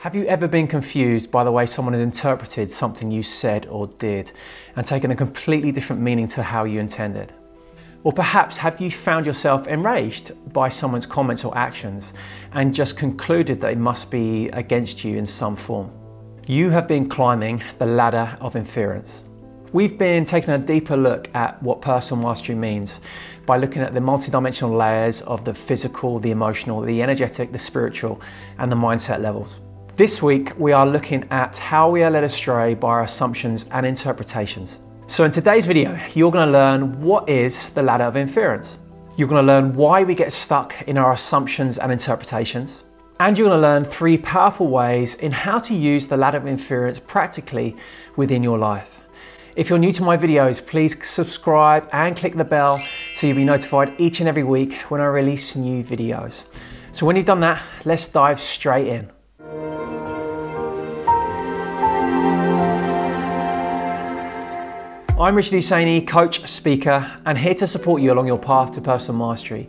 Have you ever been confused by the way someone has interpreted something you said or did and taken a completely different meaning to how you intended? Or perhaps have you found yourself enraged by someone's comments or actions and just concluded that it must be against you in some form? You have been climbing the ladder of inference. We've been taking a deeper look at what personal mastery means by looking at the multidimensional layers of the physical, the emotional, the energetic, the spiritual, and the mindset levels. This week, we are looking at how we are led astray by our assumptions and interpretations. So in today's video, you're going to learn what is the ladder of inference. You're going to learn why we get stuck in our assumptions and interpretations. And you're going to learn 3 powerful ways in how to use the ladder of inference practically within your life. If you're new to my videos, please subscribe and click the bell so you'll be notified each and every week when I release new videos. So when you've done that, let's dive straight in. I'm Richard Hussaini, coach, speaker, and here to support you along your path to personal mastery.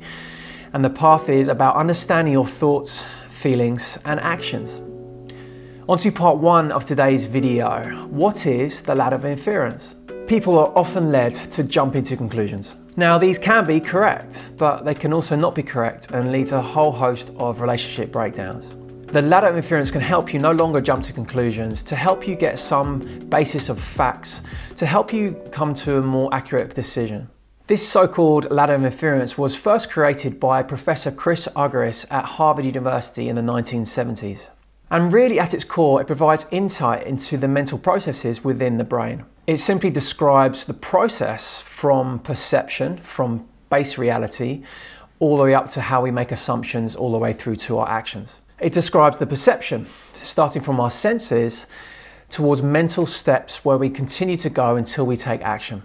And the path is about understanding your thoughts, feelings, and actions. On to part 1 of today's video. What is the ladder of inference? People are often led to jump into conclusions. Now, these can be correct, but they can also not be correct and lead to a whole host of relationship breakdowns. The ladder of inference can help you no longer jump to conclusions, to help you get some basis of facts, to help you come to a more accurate decision. This so-called ladder of inference was first created by Professor Chris Argyris at Harvard University in the 1970s. And really at its core, it provides insight into the mental processes within the brain. It simply describes the process from perception, from base reality, all the way up to how we make assumptions, all the way through to our actions. It describes the perception, starting from our senses towards mental steps where we continue to go until we take action.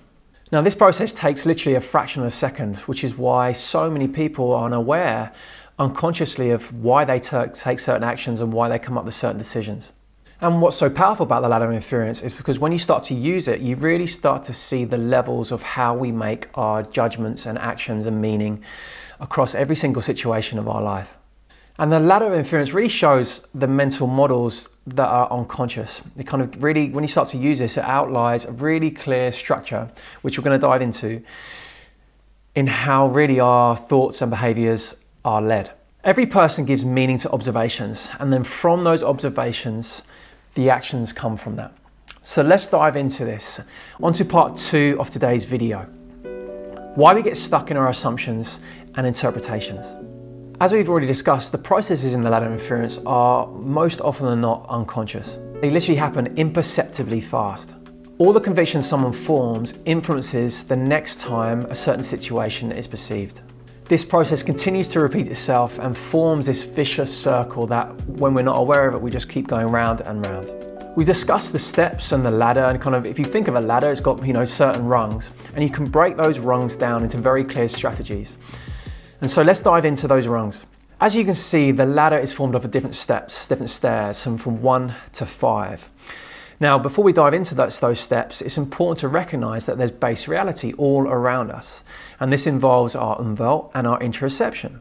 Now, this process takes literally a fraction of a second, which is why so many people are unaware unconsciously of why they take certain actions and why they come up with certain decisions. And what's so powerful about the ladder of inference is because when you start to use it, you really start to see the levels of how we make our judgments and actions and meaning across every single situation of our life. And the ladder of inference really shows the mental models that are unconscious. It kind of really, when you start to use this, it outlines a really clear structure, which we're going to dive into, in how really our thoughts and behaviors are led. Every person gives meaning to observations, and then from those observations, the actions come from that. So let's dive into this. On to part 2 of today's video. Why we get stuck in our assumptions and interpretations. As we've already discussed, the processes in the ladder of inference are most often than not unconscious. They literally happen imperceptibly fast. All the convictions someone forms influences the next time a certain situation is perceived. This process continues to repeat itself and forms this vicious circle that, when we're not aware of it, we just keep going round and round. We discussed the steps and the ladder, and kind of, if you think of a ladder, it's got, certain rungs, and you can break those rungs down into very clear strategies. And so let's dive into those rungs. As you can see, the ladder is formed of different steps, different stairs, some from 1 to 5. Now, before we dive into those steps, it's important to recognize that there's base reality all around us. And this involves our umwelt and our interoception.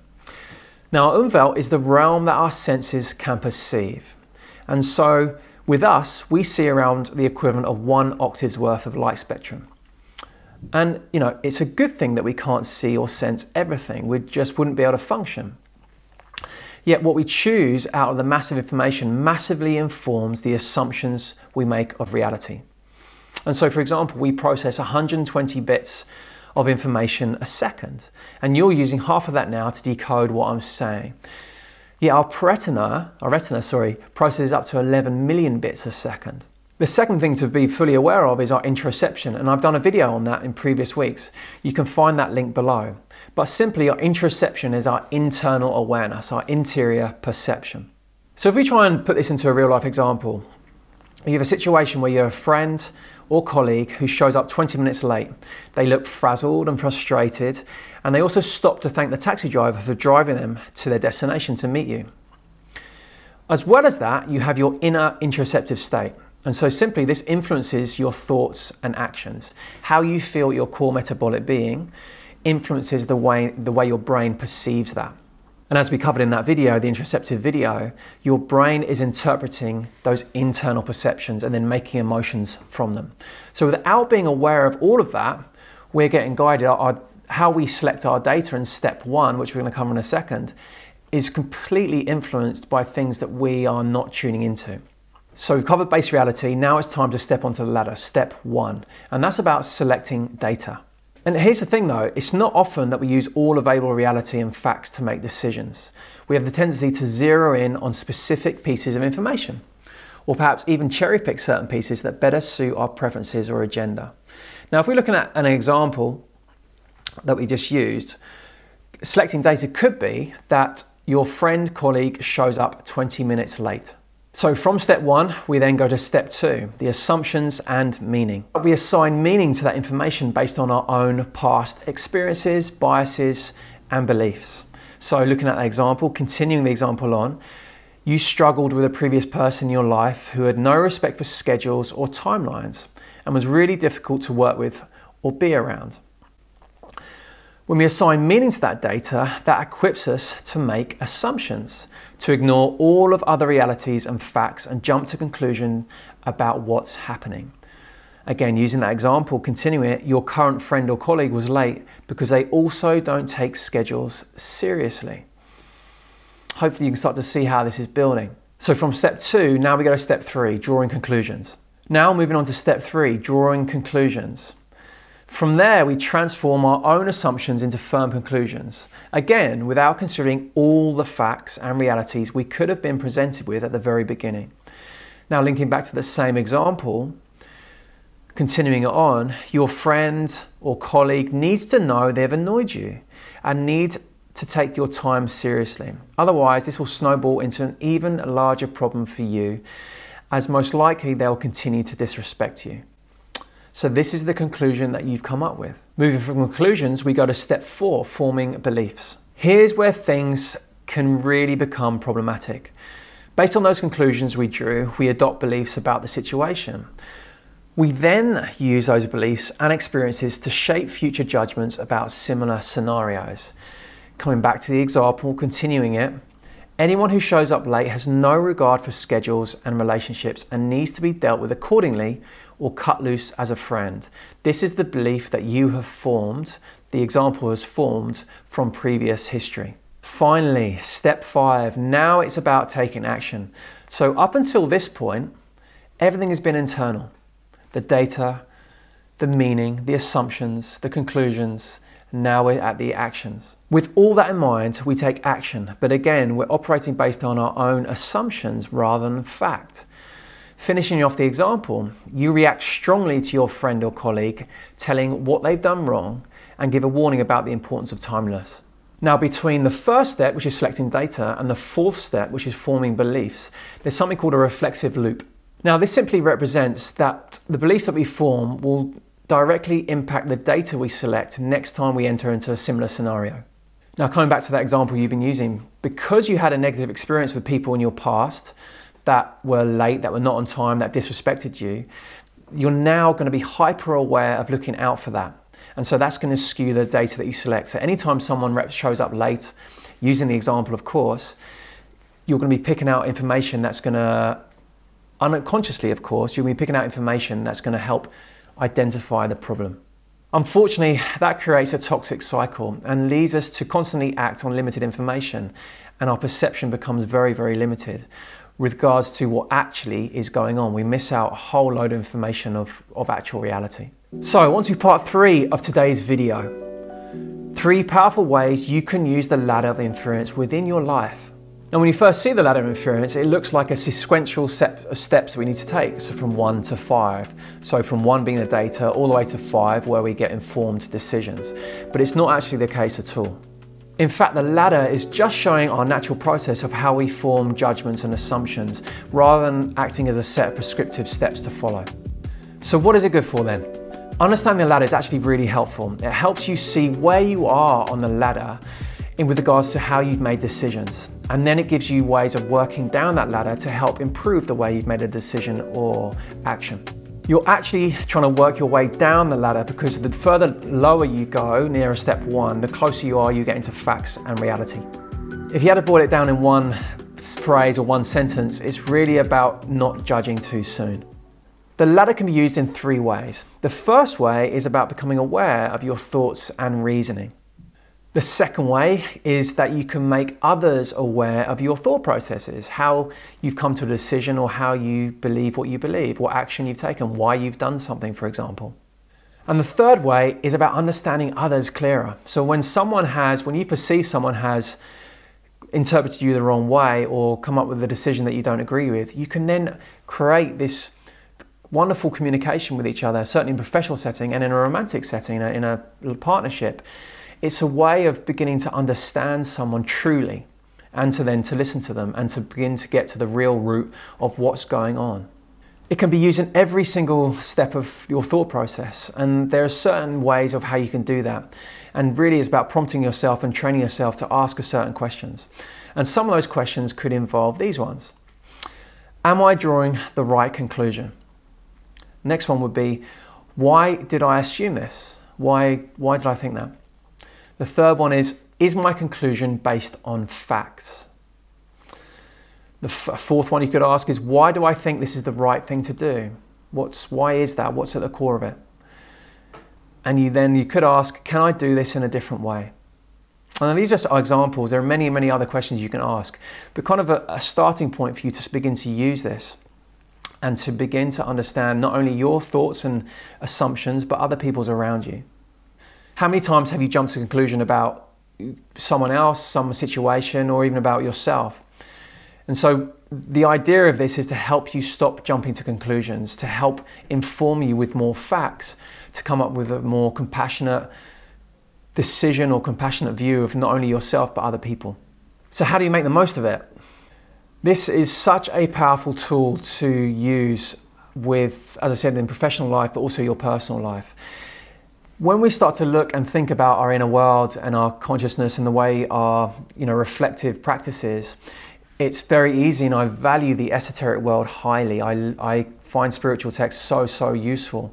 Now, our umwelt is the realm that our senses can perceive. And so with us, we see around the equivalent of 1 octave's worth of light spectrum. And, it's a good thing that we can't see or sense everything. We just wouldn't be able to function. Yet what we choose out of the massive information massively informs the assumptions we make of reality. And so, for example, we process 120 bits of information a second. And you're using half of that now to decode what I'm saying. Yet our retina processes up to 11 million bits a second. The second thing to be fully aware of is our interoception, and I've done a video on that in previous weeks. You can find that link below. But simply, our interoception is our internal awareness, our interior perception. So if we try and put this into a real life example, you have a situation where you have a friend or colleague who shows up 20 minutes late. They look frazzled and frustrated, and they also stop to thank the taxi driver for driving them to their destination to meet you. As well as that, you have your inner interoceptive state. And so simply this influences your thoughts and actions. How you feel your core metabolic being influences the way your brain perceives that. And as we covered in that video, the interoceptive video, your brain is interpreting those internal perceptions and then making emotions from them. So without being aware of all of that, we're getting guided. How we select our data in step 1, which we're going to cover in a second, is completely influenced by things that we are not tuning into. So we've covered base reality. Now it's time to step onto the ladder, step 1. And that's about selecting data. And here's the thing though, it's not often that we use all available reality and facts to make decisions. We have the tendency to zero in on specific pieces of information, or perhaps even cherry pick certain pieces that better suit our preferences or agenda. Now, if we're looking at an example that we just used, selecting data could be that your friend, colleague shows up 20 minutes late. So from step 1, we then go to step 2, the assumptions and meaning. We assign meaning to that information based on our own past experiences, biases, and beliefs. So looking at that example, continuing the example on, you struggled with a previous person in your life who had no respect for schedules or timelines and was really difficult to work with or be around. When we assign meaning to that data, that equips us to make assumptions, to ignore all of other realities and facts and jump to conclusion about what's happening. Again, using that example, continuing it, your current friend or colleague was late because they also don't take schedules seriously. Hopefully you can start to see how this is building. So from step 2, now we go to step 3, drawing conclusions. Now moving on to step 3, drawing conclusions. From there, we transform our own assumptions into firm conclusions, again, without considering all the facts and realities we could have been presented with at the very beginning. Now, linking back to the same example, continuing it on, your friend or colleague needs to know they've annoyed you and needs to take your time seriously. Otherwise, this will snowball into an even larger problem for you, as most likely they'll continue to disrespect you. So this is the conclusion that you've come up with. Moving from conclusions, we go to step 4, forming beliefs. Here's where things can really become problematic. Based on those conclusions we drew, we adopt beliefs about the situation. We then use those beliefs and experiences to shape future judgments about similar scenarios. Coming back to the example, continuing it, anyone who shows up late has no regard for schedules and relationships and needs to be dealt with accordingly or cut loose as a friend. This is the belief that you have formed, the example has formed from previous history. Finally, step 5, now it's about taking action. So up until this point, everything has been internal. The data, the meaning, the assumptions, the conclusions, now we're at the actions. With all that in mind, we take action, but again, we're operating based on our own assumptions rather than fact. Finishing off the example, you react strongly to your friend or colleague, telling what they've done wrong and give a warning about the importance of timeliness. Now, between the first step, which is selecting data, and the fourth step, which is forming beliefs, there's something called a reflexive loop. Now, this simply represents that the beliefs that we form will directly impact the data we select next time we enter into a similar scenario. Now, coming back to that example you've been using, because you had a negative experience with people in your past that were late, that were not on time, that disrespected you, you're now going to be hyper aware of looking out for that. And so that's going to skew the data that you select. So anytime someone shows up late, using the example, of course, you're going to be picking out information that's going to, unconsciously, of course, you'll be picking out information that's going to help identify the problem. Unfortunately, that creates a toxic cycle and leads us to constantly act on limited information, and our perception becomes very, very limited with regards to what actually is going on. We miss out a whole load of information of actual reality. So on to part 3 of today's video. 3 powerful ways you can use the ladder of inference within your life. Now, when you first see the ladder of inference, it looks like a sequential set of steps we need to take. So from 1 to 5. So from 1 being the data, all the way to 5 where we get informed decisions. But it's not actually the case at all. In fact, the ladder is just showing our natural process of how we form judgments and assumptions, rather than acting as a set of prescriptive steps to follow. So what is it good for then? Understanding the ladder is actually really helpful. It helps you see where you are on the ladder with regards to how you've made decisions. And then it gives you ways of working down that ladder to help improve the way you've made a decision or action. You're actually trying to work your way down the ladder because the further lower you go, nearer step 1, the closer you are, you get into facts and reality. If you had to boil it down in one phrase or one sentence, it's really about not judging too soon. The ladder can be used in three ways. The first way is about becoming aware of your thoughts and reasoning. The second way is that you can make others aware of your thought processes, how you've come to a decision or how you believe, what action you've taken, why you've done something, for example. And the third way is about understanding others clearer. So when you perceive someone has interpreted you the wrong way or come up with a decision that you don't agree with, you can then create this wonderful communication with each other, certainly in a professional setting and in a romantic setting, in a partnership. It's a way of beginning to understand someone truly and to listen to them and to begin to get to the real root of what's going on. It can be used in every single step of your thought process, and there are certain ways of how you can do that. And really it's about prompting yourself and training yourself to ask certain questions. And some of those questions could involve these ones. Am I drawing the right conclusion? Next one would be, why did I assume this? Why did I think that? The third one is my conclusion based on facts? The fourth one you could ask is, why do I think this is the right thing to do? Why is that? What's at the core of it? And you could ask, can I do this in a different way? And these are just examples. There are many, many other questions you can ask, but kind of a starting point for you to begin to use this and to begin to understand not only your thoughts and assumptions, but other people's around you. How many times have you jumped to a conclusion about someone else, some situation, or even about yourself? And so the idea of this is to help you stop jumping to conclusions, to help inform you with more facts, to come up with a more compassionate decision or compassionate view of not only yourself, but other people. So how do you make the most of it? This is such a powerful tool to use with, as I said, in professional life, but also your personal life. When we start to look and think about our inner world and our consciousness and the way our reflective practices, it's very easy, and I value the esoteric world highly. I find spiritual texts so useful.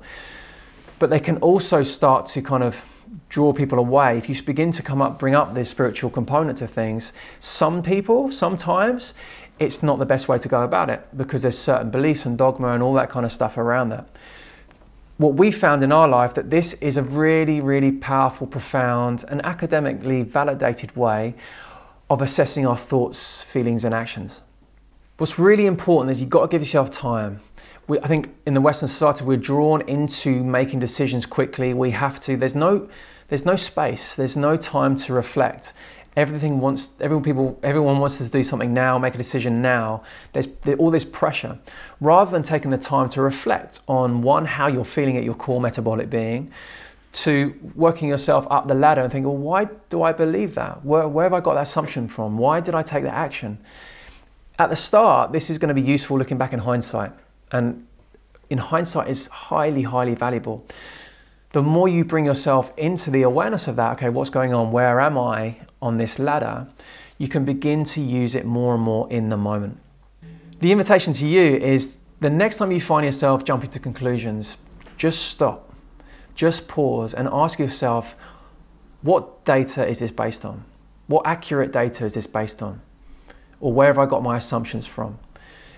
But they can also start to kind of draw people away. If you begin to bring up this spiritual component to things, sometimes it's not the best way to go about it because there's certain beliefs and dogma and all that kind of stuff around that. What we found in our life that this is a really, really powerful, profound and academically validated way of assessing our thoughts, feelings and actions. What's really important is you've got to give yourself time. I think in the Western society we're drawn into making decisions quickly. There's no space, there's no time to reflect. Everyone wants us to do something now, make a decision now. There's all this pressure. Rather than taking the time to reflect on how you're feeling at your core metabolic being, to working yourself up the ladder and thinking, well, why do I believe that? Where have I got that assumption from? Why did I take that action? At the start, this is going to be useful looking back in hindsight. And in hindsight is highly, highly valuable. The more you bring yourself into the awareness of that, okay, what's going on? Where am I on this ladder? You can begin to use it more and more in the moment. The invitation to you is the next time you find yourself jumping to conclusions, just stop, just pause and ask yourself, what data is this based on? What accurate data is this based on? Or where have I got my assumptions from?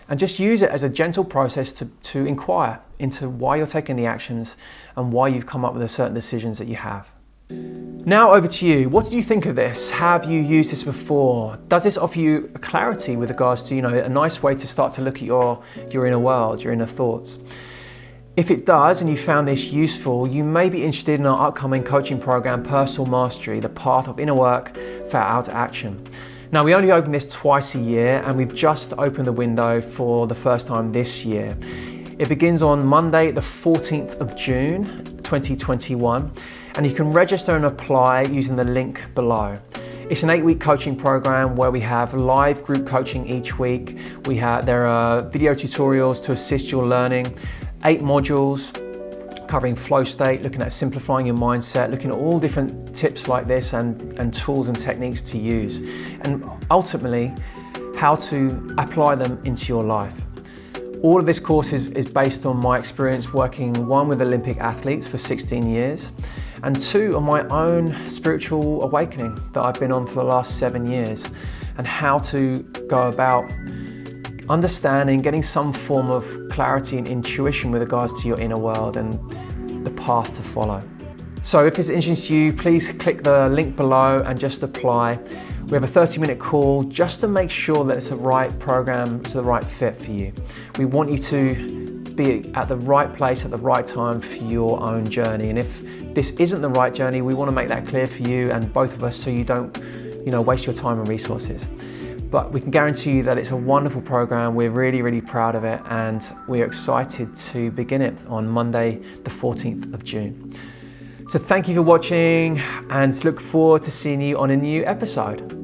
And just use it as a gentle process to inquire into why you're taking the actions and why you've come up with the certain decisions that you have. Now over to you. What did you think of this? Have you used this before? Does this offer you clarity with regards to, a nice way to start to look at your inner world, your inner thoughts? If it does and you found this useful, you may be interested in our upcoming coaching program, Personal Mastery, the Path of Inner Work for Outer Action. Now, we only open this twice a year and we've just opened the window for the first time this year. It begins on Monday, the 14th of June, 2021, and you can register and apply using the link below. It's an 8-week coaching program where we have live group coaching each week. There are video tutorials to assist your learning, 8 modules covering flow state, looking at simplifying your mindset, looking at all different tips like this and tools and techniques to use, and ultimately how to apply them into your life. All of this course is based on my experience working, 1, with Olympic athletes for 16 years, and 2, on my own spiritual awakening that I've been on for the last 7 years. and how to go about understanding, getting some form of clarity and intuition with regards to your inner world and the path to follow. So if this is interesting to you, please click the link below and just apply. We have a 30-minute call just to make sure that it's the right program, it's the right fit for you. We want you to be at the right place at the right time for your own journey. And if this isn't the right journey, we want to make that clear for you and both of us so you don't, waste your time and resources. But we can guarantee you that it's a wonderful program. We're really, really proud of it, and we're excited to begin it on Monday, the 14th of June. So thank you for watching, and look forward to seeing you on a new episode.